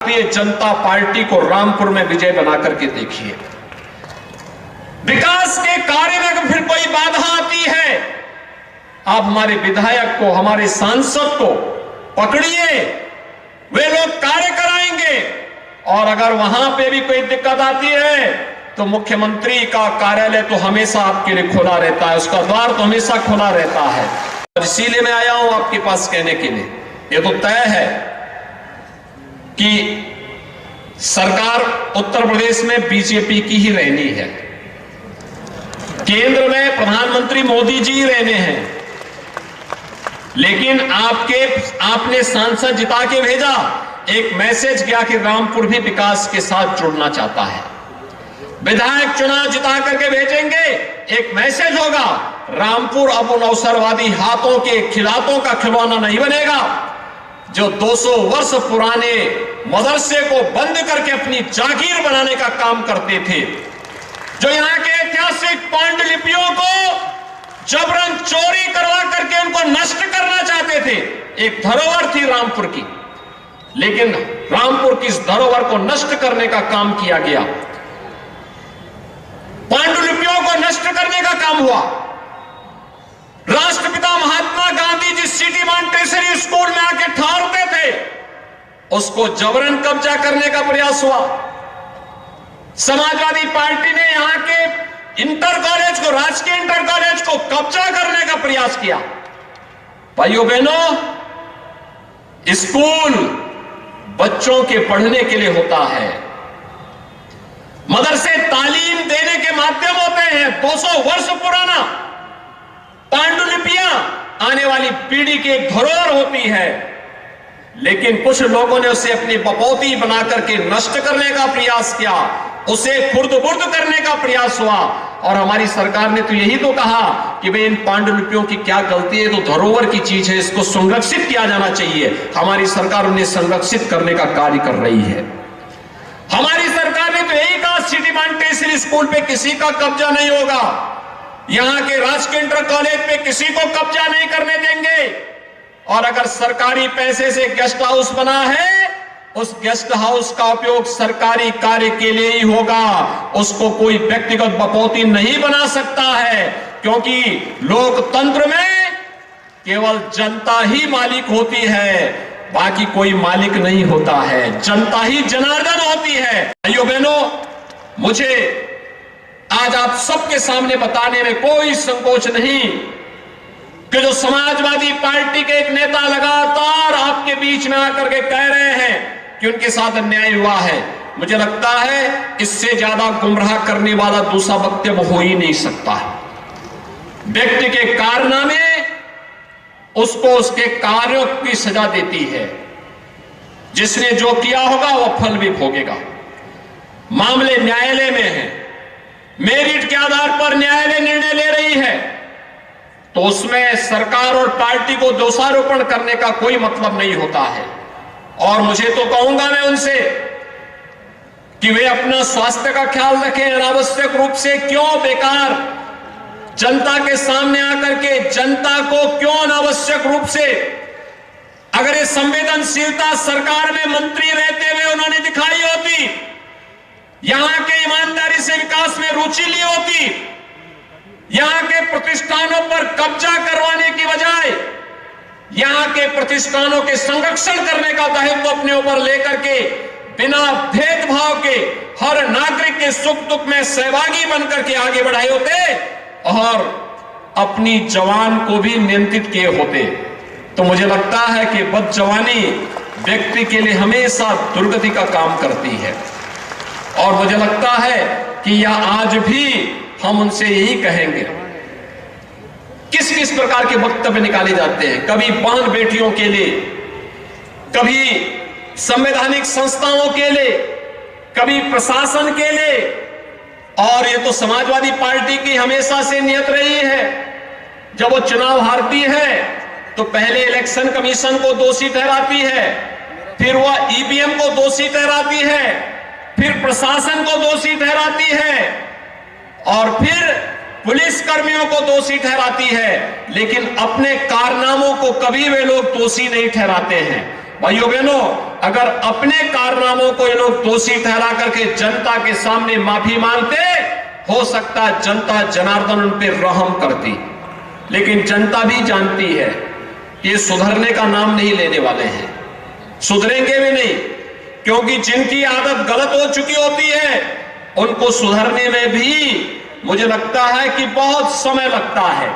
Bharatiya Janata party को रामपुर में विजय बना करके देखिए। विकास के कार्य में फिर कोई बाधा आती है, आप हमारे विधायक को, हमारे सांसद को पकड़िए, वे लोग कार्य कराएंगे। और अगर वहां पे भी कोई दिक्कत आती है तो मुख्यमंत्री का कार्यालय तो हमेशा आपके लिए खुला रहता है, उसका द्वार तो हमेशा खुला रहता है। और इसीलिए मैं आया हूं आपके पास कहने के लिए, ये तो तय है कि सरकार उत्तर प्रदेश में बीजेपी की ही रहनी है, केंद्र में प्रधानमंत्री मोदी जी ही रहने हैं। लेकिन आपने सांसद जिता के भेजा, एक मैसेज गया कि रामपुर भी विकास के साथ जुड़ना चाहता है। विधायक चुनाव जिता करके भेजेंगे, एक मैसेज होगा, रामपुर अब उन अवसरवादी हाथों के खिलातों का खिलौना नहीं बनेगा जो 200 वर्ष पुराने मदरसे को बंद करके अपनी जागीर बनाने का काम करते थे, जो यहाँ के ऐतिहासिक पांडुलिपियों को जबरन चोरी करवा करके उनको नष्ट करना चाहते थे। एक धरोहर थी रामपुर की, लेकिन रामपुर की इस धरोहर को नष्ट करने का काम किया गया, पांडुलिपियों को नष्ट करने का काम हुआ। राष्ट्रपिता महात्मा गांधी जिस सिटी मॉन्टेसरी स्कूल में आके ठहरते थे, उसको जबरन कब्जा करने का प्रयास हुआ। समाजवादी पार्टी ने यहां के इंटर कॉलेज को, राजकीय इंटर कॉलेज को कब्जा करने का प्रयास किया। भाइयों बहनों, स्कूल बच्चों के पढ़ने के लिए होता है, मदरसे तालीम देने के माध्यम होते हैं। 200 वर्ष पुराना पांडुलिपियां आने वाली पीढ़ी की एक धरोहर होती है, लेकिन कुछ लोगों ने उसे अपनी बपौती बनाकर के नष्ट करने का प्रयास किया, उसे खुर्द-बुर्द करने का प्रयास हुआ। और हमारी सरकार ने तो यही तो कहा कि भाई इन पांडुलिपियों की क्या गलती है, तो धरोहर की चीज है, इसको संरक्षित किया जाना चाहिए। हमारी सरकार उन्हें संरक्षित करने का कार्य कर रही है। हमारी सरकार ने तो यही कहा सिटी मॉन्टेसरी स्कूल पे किसी का कब्जा नहीं होगा, यहां के राजकीय इंटर कॉलेज पे किसी को कब्जा नहीं करने देंगे। और अगर सरकारी पैसे से गेस्ट हाउस बना है, उस गेस्ट हाउस का उपयोग सरकारी कार्य के लिए ही होगा, उसको कोई व्यक्तिगत बपौती नहीं बना सकता है, क्योंकि लोकतंत्र में केवल जनता ही मालिक होती है, बाकी कोई मालिक नहीं होता है, जनता ही जनार्दन होती है। भाइयों बहनों, मुझे आज आप सबके सामने बताने में कोई संकोच नहीं कि जो समाजवादी पार्टी के एक नेता लगातार आपके बीच में आकर के कह रहे हैं कि उनके साथ अन्याय हुआ है, मुझे लगता है इससे ज्यादा गुमराह करने वाला दूसरा वक्तव्य हो ही नहीं सकता है। व्यक्ति के कारनामे उसको उसके कार्यों की सजा देती है, जिसने जो किया होगा वह फल भी भोगेगा। मामले न्यायालय में है, मेरिट के आधार पर न्यायालय निर्णय ले रही है, तो उसमें सरकार और पार्टी को दोषारोपण करने का कोई मतलब नहीं होता है। और मुझे तो कहूंगा मैं उनसे कि वे अपना स्वास्थ्य का ख्याल रखें, अनावश्यक रूप से क्यों बेकार जनता के सामने आकर के जनता को क्यों अनावश्यक रूप से, अगर ये संवेदनशीलता सरकार में मंत्री रहते हुए उन्होंने दिखाई होती, यहां के ईमानदारी से विकास में रुचि ली होती, यहां के प्रतिष्ठानों पर कब्जा करवाने की बजाय यहां के प्रतिष्ठानों के संरक्षण करने का दायित्व अपने ऊपर लेकर के बिना भेदभाव के हर नागरिक के सुख दुख में सहभागी बनकर के आगे बढ़ाए होते और अपनी जवान को भी नियंत्रित किए होते, तो मुझे लगता है कि बदजवानी व्यक्ति के लिए हमेशा दुर्गति का काम करती है। और मुझे लगता है कि यह आज भी हम उनसे यही कहेंगे। किस किस प्रकार के वक्तव्य निकाले जाते हैं, कभी बहन बेटियों के लिए, कभी संवैधानिक संस्थाओं के लिए, कभी प्रशासन के लिए। और ये तो समाजवादी पार्टी की हमेशा से नियत रही है, जब वो चुनाव हारती है तो पहले इलेक्शन कमीशन को दोषी ठहराती है, फिर वह ईवीएम को दोषी ठहराती है, फिर प्रशासन को दोषी ठहराती है और फिर पुलिस कर्मियों को दोषी ठहराती है, लेकिन अपने कारनामों को कभी वे लोग दोषी नहीं ठहराते हैं। भाइयों बहनों, अगर अपने कारनामों को ये लोग दोषी ठहरा करके जनता के सामने माफी मांगते, हो सकता है जनता जनार्दन उन पर रहम करती। लेकिन जनता भी जानती है कि ये सुधरने का नाम नहीं लेने वाले हैं, सुधरेंगे भी नहीं, क्योंकि जिनकी आदत गलत हो चुकी होती है उनको सुधरने में भी मुझे लगता है कि बहुत समय लगता है।